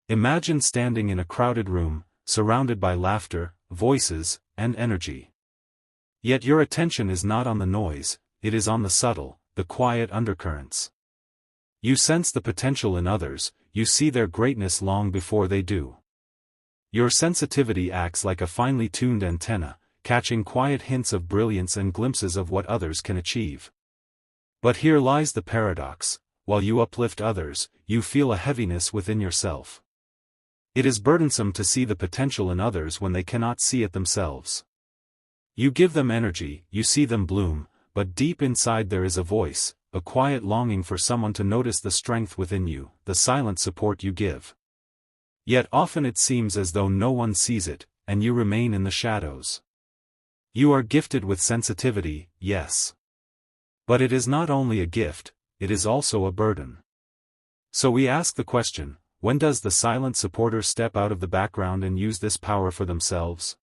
Imagine standing in a crowded room, surrounded by laughter, voices, and energy. Yet your attention is not on the noise, it is on the subtle, the quiet undercurrents. You sense the potential in others, you see their greatness long before they do. Your sensitivity acts like a finely tuned antenna, catching quiet hints of brilliance and glimpses of what others can achieve. But here lies the paradox: while you uplift others, you feel a heaviness within yourself. It is burdensome to see the potential in others when they cannot see it themselves. You give them energy, you see them bloom, but deep inside there is a voice, a quiet longing for someone to notice the strength within you, the silent support you give. Yet often it seems as though no one sees it, and you remain in the shadows. You are gifted with sensitivity, yes. But it is not only a gift, it is also a burden. So we ask the question, when does the silent supporter step out of the background and use this power for themselves?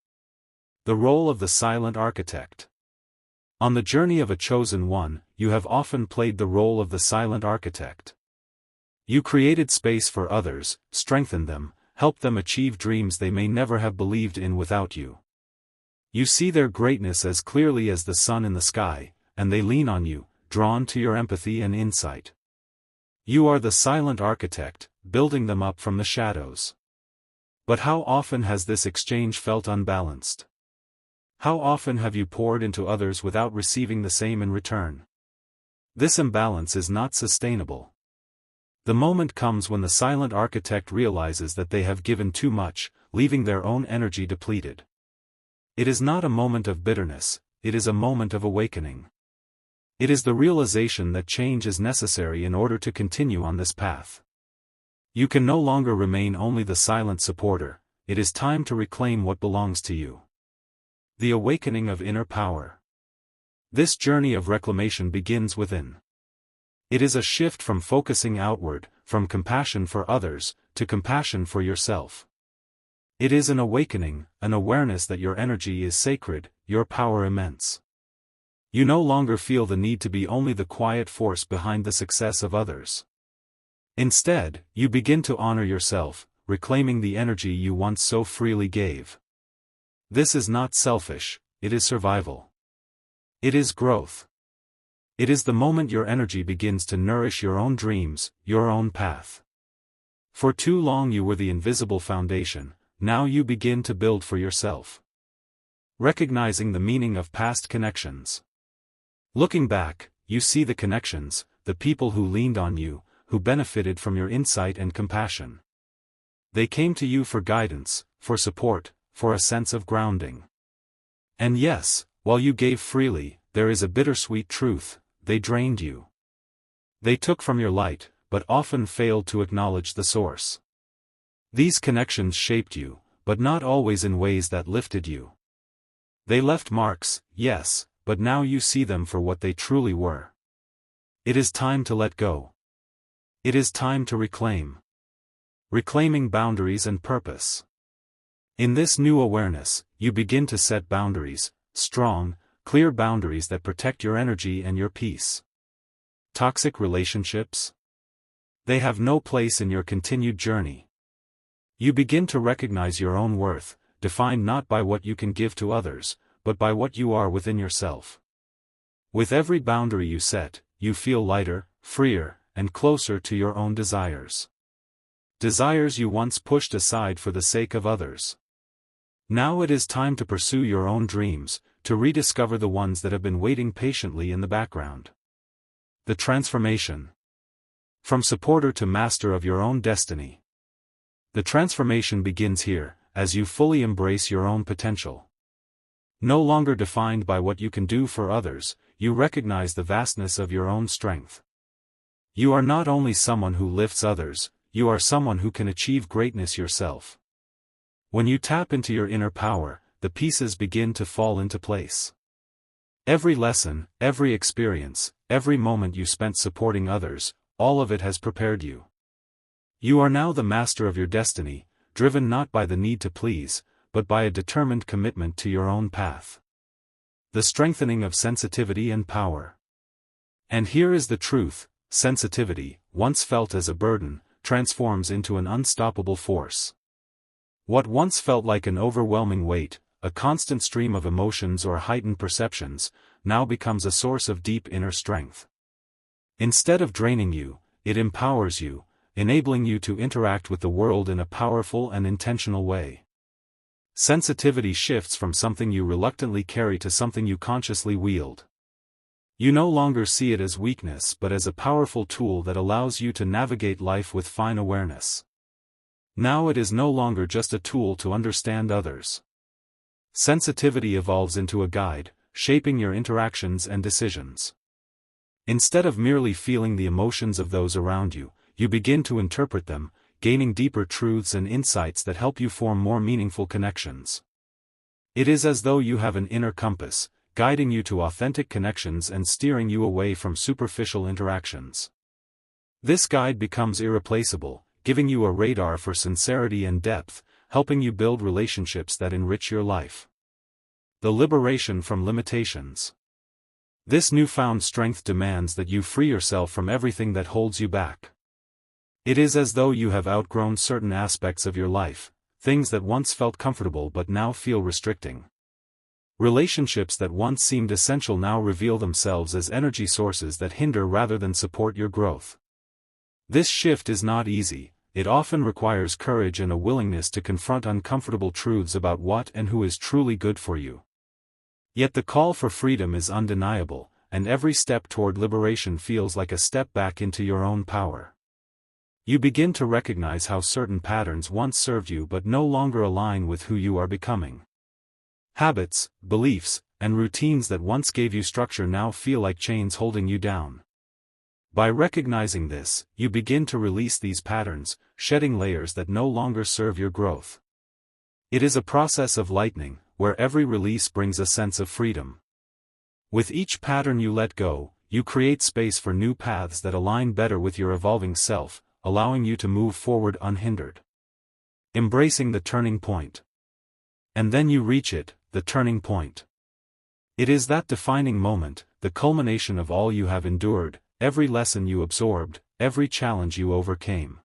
The role of the silent architect. On the journey of a chosen one, you have often played the role of the silent architect. You created space for others, strengthened them, helped them achieve dreams they may never have believed in without you. You see their greatness as clearly as the sun in the sky, and they lean on you, drawn to your empathy and insight. You are the silent architect, building them up from the shadows. But how often has this exchange felt unbalanced? How often have you poured into others without receiving the same in return? This imbalance is not sustainable. The moment comes when the silent architect realizes that they have given too much, leaving their own energy depleted. It is not a moment of bitterness, it is a moment of awakening. It is the realization that change is necessary in order to continue on this path. You can no longer remain only the silent supporter, it is time to reclaim what belongs to you. The awakening of inner power. This journey of reclamation begins within. It is a shift from focusing outward, from compassion for others, to compassion for yourself. It is an awakening, an awareness that your energy is sacred, your power immense. You no longer feel the need to be only the quiet force behind the success of others. Instead, you begin to honor yourself, reclaiming the energy you once so freely gave. This is not selfish, it is survival. It is growth. It is the moment your energy begins to nourish your own dreams, your own path. For too long you were the invisible foundation, now you begin to build for yourself. Recognizing the meaning of past connections. Looking back, you see the connections, the people who leaned on you, who benefited from your insight and compassion. They came to you for guidance, for support, for a sense of grounding. And yes, while you gave freely, there is a bittersweet truth: they drained you. They took from your light, but often failed to acknowledge the source. These connections shaped you, but not always in ways that lifted you. They left marks, yes, but now you see them for what they truly were. It is time to let go. It is time to reclaim. Reclaiming boundaries and purpose. In this new awareness, you begin to set boundaries, strong, clear boundaries that protect your energy and your peace. Toxic relationships? They have no place in your continued journey. You begin to recognize your own worth, defined not by what you can give to others, but by what you are within yourself. With every boundary you set, you feel lighter, freer, and closer to your own desires. Desires you once pushed aside for the sake of others. Now it is time to pursue your own dreams, to rediscover the ones that have been waiting patiently in the background. The transformation. From supporter to master of your own destiny. The transformation begins here, as you fully embrace your own potential. No longer defined by what you can do for others, you recognize the vastness of your own strength. You are not only someone who lifts others, you are someone who can achieve greatness yourself. When you tap into your inner power, the pieces begin to fall into place. Every lesson, every experience, every moment you spent supporting others, all of it has prepared you. You are now the master of your destiny, driven not by the need to please, but by a determined commitment to your own path. The strengthening of sensitivity and power. And here is the truth: sensitivity, once felt as a burden, transforms into an unstoppable force. What once felt like an overwhelming weight, a constant stream of emotions or heightened perceptions, now becomes a source of deep inner strength. Instead of draining you, it empowers you, enabling you to interact with the world in a powerful and intentional way. Sensitivity shifts from something you reluctantly carry to something you consciously wield. You no longer see it as weakness but as a powerful tool that allows you to navigate life with fine awareness. Now it is no longer just a tool to understand others. Sensitivity evolves into a guide, shaping your interactions and decisions. Instead of merely feeling the emotions of those around you, you begin to interpret them, gaining deeper truths and insights that help you form more meaningful connections. It is as though you have an inner compass, guiding you to authentic connections and steering you away from superficial interactions. This guide becomes irreplaceable, giving you a radar for sincerity and depth, helping you build relationships that enrich your life. The liberation from limitations. This newfound strength demands that you free yourself from everything that holds you back. It is as though you have outgrown certain aspects of your life, things that once felt comfortable but now feel restricting. Relationships that once seemed essential now reveal themselves as energy sources that hinder rather than support your growth. This shift is not easy. It often requires courage and a willingness to confront uncomfortable truths about what and who is truly good for you. Yet the call for freedom is undeniable, and every step toward liberation feels like a step back into your own power. You begin to recognize how certain patterns once served you but no longer align with who you are becoming. Habits, beliefs, and routines that once gave you structure now feel like chains holding you down. By recognizing this, you begin to release these patterns, shedding layers that no longer serve your growth. It is a process of lightening, where every release brings a sense of freedom. With each pattern you let go, you create space for new paths that align better with your evolving self, allowing you to move forward unhindered. Embracing the turning point. And then you reach it, the turning point. It is that defining moment, the culmination of all you have endured, every lesson you absorbed, every challenge you overcame.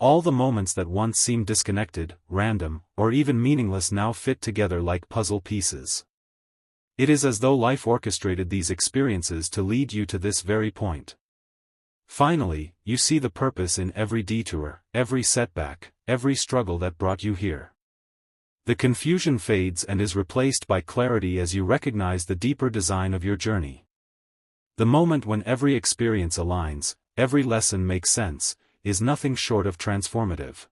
All the moments that once seemed disconnected, random, or even meaningless now fit together like puzzle pieces. It is as though life orchestrated these experiences to lead you to this very point. Finally, you see the purpose in every detour, every setback, every struggle that brought you here. The confusion fades and is replaced by clarity as you recognize the deeper design of your journey. The moment when every experience aligns, every lesson makes sense, is nothing short of transformative.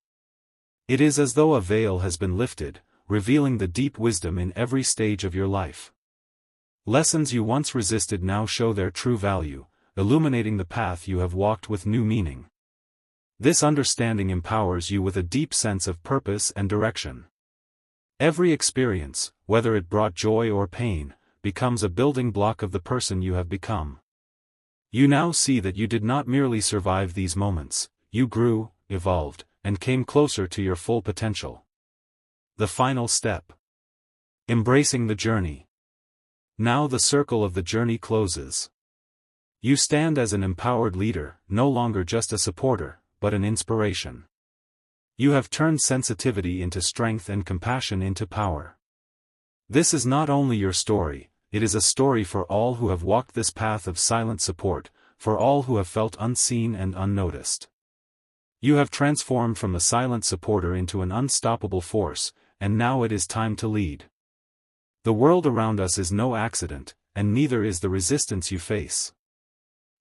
It is as though a veil has been lifted, revealing the deep wisdom in every stage of your life. Lessons you once resisted now show their true value, illuminating the path you have walked with new meaning. This understanding empowers you with a deep sense of purpose and direction. Every experience, whether it brought joy or pain, becomes a building block of the person you have become. You now see that you did not merely survive these moments, you grew, evolved, and came closer to your full potential. The final step. Embracing the journey. Now the circle of the journey closes. You stand as an empowered leader, no longer just a supporter, but an inspiration. You have turned sensitivity into strength and compassion into power. This is not only your story, it is a story for all who have walked this path of silent support, for all who have felt unseen and unnoticed. You have transformed from the silent supporter into an unstoppable force, and now it is time to lead. The world around us is no accident, and neither is the resistance you face.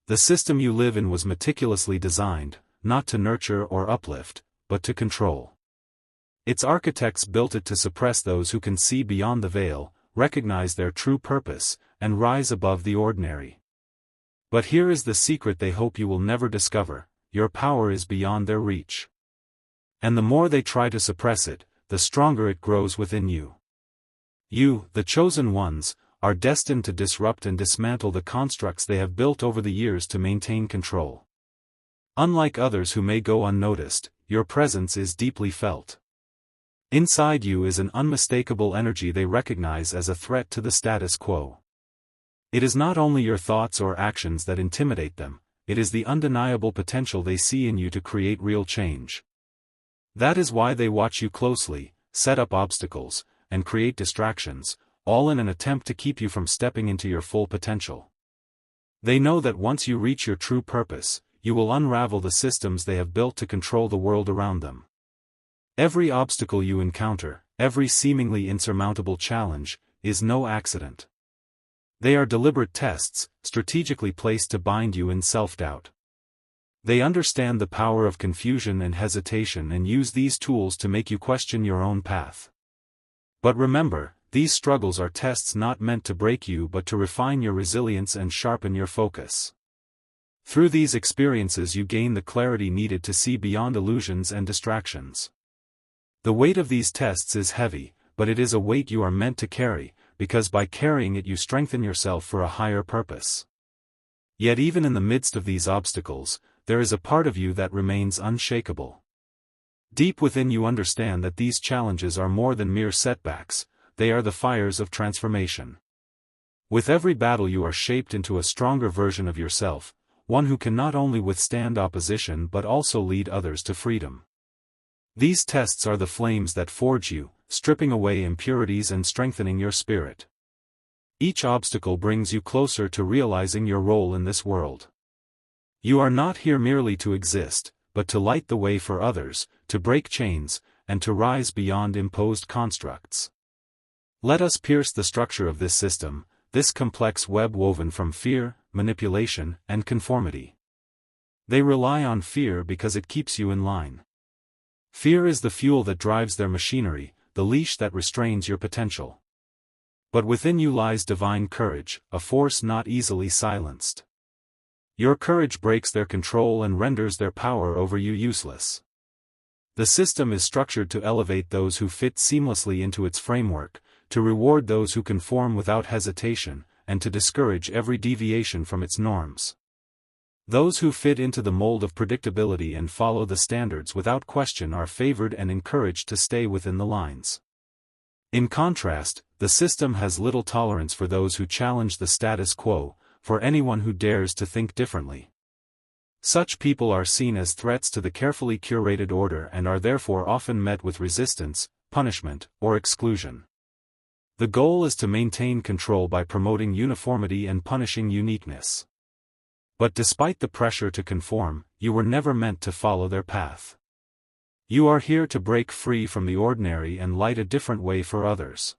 The system you live in was meticulously designed, not to nurture or uplift, but to control. Its architects built it to suppress those who can see beyond the veil, recognize their true purpose, and rise above the ordinary. But here is the secret they hope you will never discover: your power is beyond their reach. And the more they try to suppress it, the stronger it grows within you. You, the chosen ones, are destined to disrupt and dismantle the constructs they have built over the years to maintain control. Unlike others who may go unnoticed, your presence is deeply felt. Inside you is an unmistakable energy they recognize as a threat to the status quo. It is not only your thoughts or actions that intimidate them, it is the undeniable potential they see in you to create real change. That is why they watch you closely, set up obstacles, and create distractions, all in an attempt to keep you from stepping into your full potential. They know that once you reach your true purpose, you will unravel the systems they have built to control the world around them. Every obstacle you encounter, every seemingly insurmountable challenge, is no accident. They are deliberate tests, strategically placed to bind you in self-doubt. They understand the power of confusion and hesitation and use these tools to make you question your own path. But remember, these struggles are tests not meant to break you but to refine your resilience and sharpen your focus. Through these experiences you gain the clarity needed to see beyond illusions and distractions. The weight of these tests is heavy, but it is a weight you are meant to carry, because by carrying it you strengthen yourself for a higher purpose. Yet even in the midst of these obstacles, there is a part of you that remains unshakable. Deep within you understand that these challenges are more than mere setbacks, they are the fires of transformation. With every battle you are shaped into a stronger version of yourself, one who can not only withstand opposition but also lead others to freedom. These tests are the flames that forge you, stripping away impurities and strengthening your spirit. Each obstacle brings you closer to realizing your role in this world. You are not here merely to exist, but to light the way for others, to break chains, and to rise beyond imposed constructs. Let us pierce the structure of this system, this complex web woven from fear, manipulation, and conformity. They rely on fear because it keeps you in line. Fear is the fuel that drives their machinery, the leash that restrains your potential. But within you lies divine courage, a force not easily silenced. Your courage breaks their control and renders their power over you useless. The system is structured to elevate those who fit seamlessly into its framework, to reward those who conform without hesitation, and to discourage every deviation from its norms. Those who fit into the mold of predictability and follow the standards without question are favored and encouraged to stay within the lines. In contrast, the system has little tolerance for those who challenge the status quo, for anyone who dares to think differently. Such people are seen as threats to the carefully curated order and are therefore often met with resistance, punishment, or exclusion. The goal is to maintain control by promoting uniformity and punishing uniqueness. But despite the pressure to conform, you were never meant to follow their path. You are here to break free from the ordinary and light a different way for others.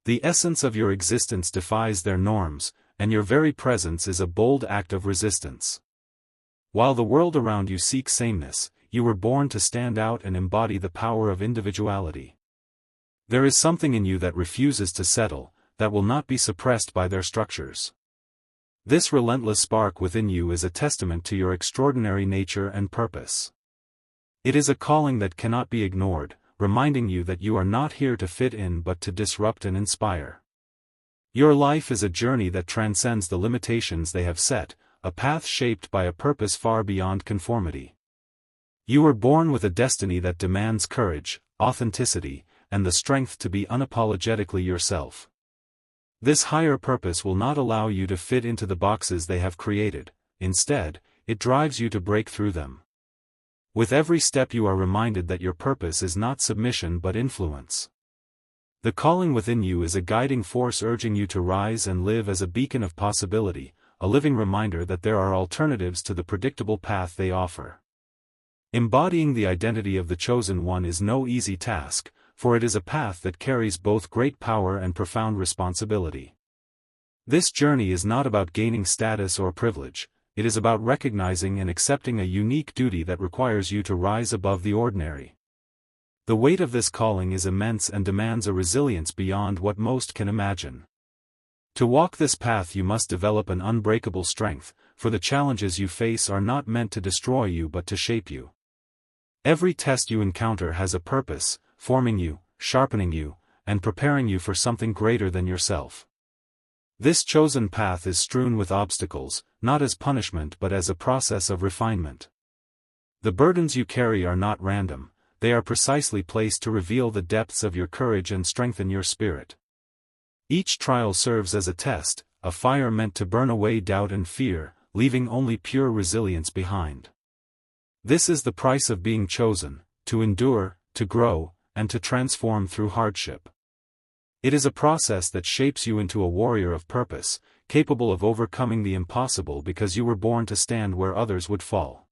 The essence of your existence defies their norms, and your very presence is a bold act of resistance. While the world around you seeks sameness, you were born to stand out and embody the power of individuality. There is something in you that refuses to settle, that will not be suppressed by their structures. This relentless spark within you is a testament to your extraordinary nature and purpose. It is a calling that cannot be ignored, reminding you that you are not here to fit in but to disrupt and inspire. Your life is a journey that transcends the limitations they have set, a path shaped by a purpose far beyond conformity. You were born with a destiny that demands courage, authenticity, and the strength to be unapologetically yourself. This higher purpose will not allow you to fit into the boxes they have created, instead, it drives you to break through them. With every step you are reminded that your purpose is not submission but influence. The calling within you is a guiding force urging you to rise and live as a beacon of possibility, a living reminder that there are alternatives to the predictable path they offer. Embodying the identity of the chosen one is no easy task, for it is a path that carries both great power and profound responsibility. This journey is not about gaining status or privilege, it is about recognizing and accepting a unique duty that requires you to rise above the ordinary. The weight of this calling is immense and demands a resilience beyond what most can imagine. To walk this path you must develop an unbreakable strength, for the challenges you face are not meant to destroy you but to shape you. Every test you encounter has a purpose, forming you, sharpening you, and preparing you for something greater than yourself. This chosen path is strewn with obstacles, not as punishment but as a process of refinement. The burdens you carry are not random, they are precisely placed to reveal the depths of your courage and strengthen your spirit. Each trial serves as a test, a fire meant to burn away doubt and fear, leaving only pure resilience behind. This is the price of being chosen, to endure, to grow, and to transform through hardship. It is a process that shapes you into a warrior of purpose, capable of overcoming the impossible because you were born to stand where others would fall.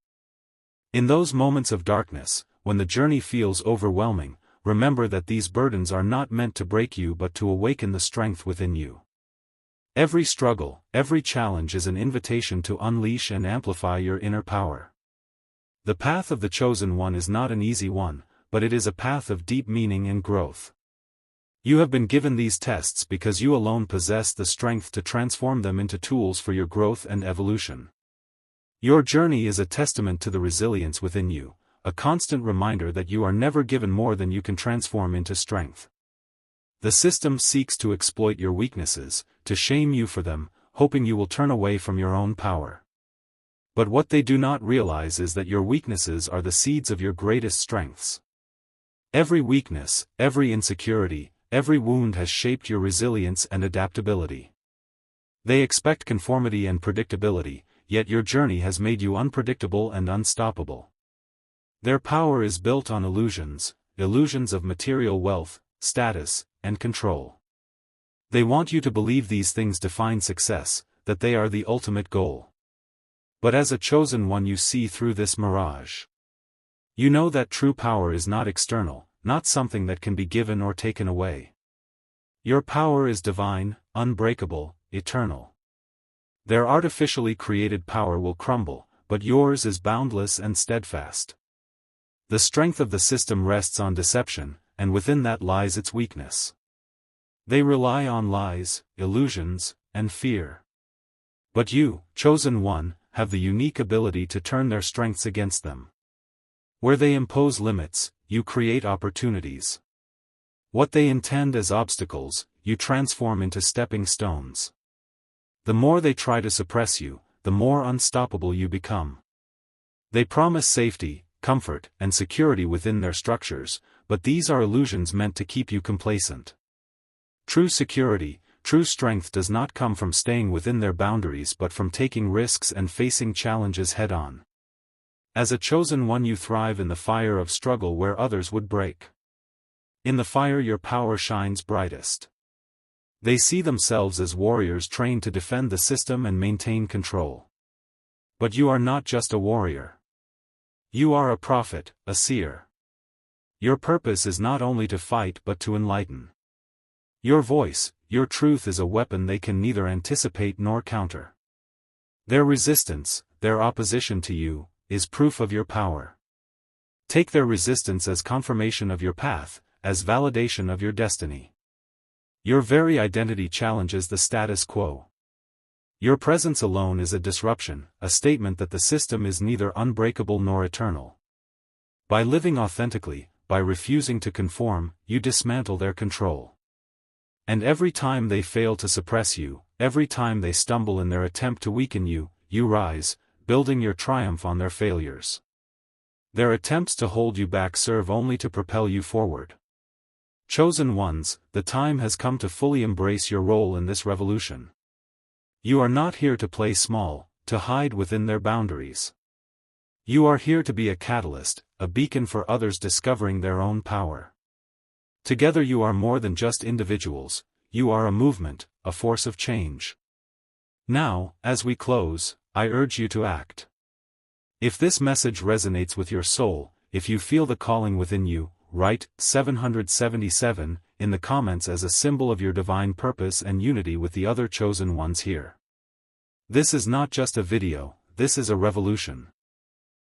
In those moments of darkness, when the journey feels overwhelming, remember that these burdens are not meant to break you but to awaken the strength within you. Every struggle, every challenge is an invitation to unleash and amplify your inner power. The path of the chosen one is not an easy one, but it is a path of deep meaning and growth. You have been given these tests because you alone possess the strength to transform them into tools for your growth and evolution. Your journey is a testament to the resilience within you, a constant reminder that you are never given more than you can transform into strength. The system seeks to exploit your weaknesses, to shame you for them, hoping you will turn away from your own power. But what they do not realize is that your weaknesses are the seeds of your greatest strengths. Every weakness, every insecurity, every wound has shaped your resilience and adaptability. They expect conformity and predictability, yet your journey has made you unpredictable and unstoppable. Their power is built on illusions of material wealth, status, and control. They want you to believe these things define success, that they are the ultimate goal. But as a chosen one you see through this mirage. You know that true power is not external, not something that can be given or taken away. Your power is divine, unbreakable, eternal. Their artificially created power will crumble, but yours is boundless and steadfast. The strength of the system rests on deception, and within that lies its weakness. They rely on lies, illusions, and fear. But you, chosen one, have the unique ability to turn their strengths against them. Where they impose limits, you create opportunities. What they intend as obstacles, you transform into stepping stones. The more they try to suppress you, the more unstoppable you become. They promise safety, comfort, and security within their structures, but these are illusions meant to keep you complacent. True security, true strength does not come from staying within their boundaries but from taking risks and facing challenges head-on. As a chosen one you thrive in the fire of struggle where others would break. In the fire your power shines brightest. They see themselves as warriors trained to defend the system and maintain control. But you are not just a warrior. You are a prophet, a seer. Your purpose is not only to fight but to enlighten. Your voice, your truth is a weapon they can neither anticipate nor counter. Their resistance, their opposition to you, is proof of your power. Take their resistance as confirmation of your path, as validation of your destiny. Your very identity challenges the status quo. Your presence alone is a disruption, a statement that the system is neither unbreakable nor eternal. By living authentically, by refusing to conform, you dismantle their control. And every time they fail to suppress you, every time they stumble in their attempt to weaken you, you rise, building your triumph on their failures. Their attempts to hold you back serve only to propel you forward. Chosen ones, the time has come to fully embrace your role in this revolution. You are not here to play small, to hide within their boundaries. You are here to be a catalyst, a beacon for others discovering their own power. Together you are more than just individuals, you are a movement, a force of change. Now, as we close, I urge you to act. If this message resonates with your soul, if you feel the calling within you, write 777 in the comments as a symbol of your divine purpose and unity with the other chosen ones here. This is not just a video, this is a revolution.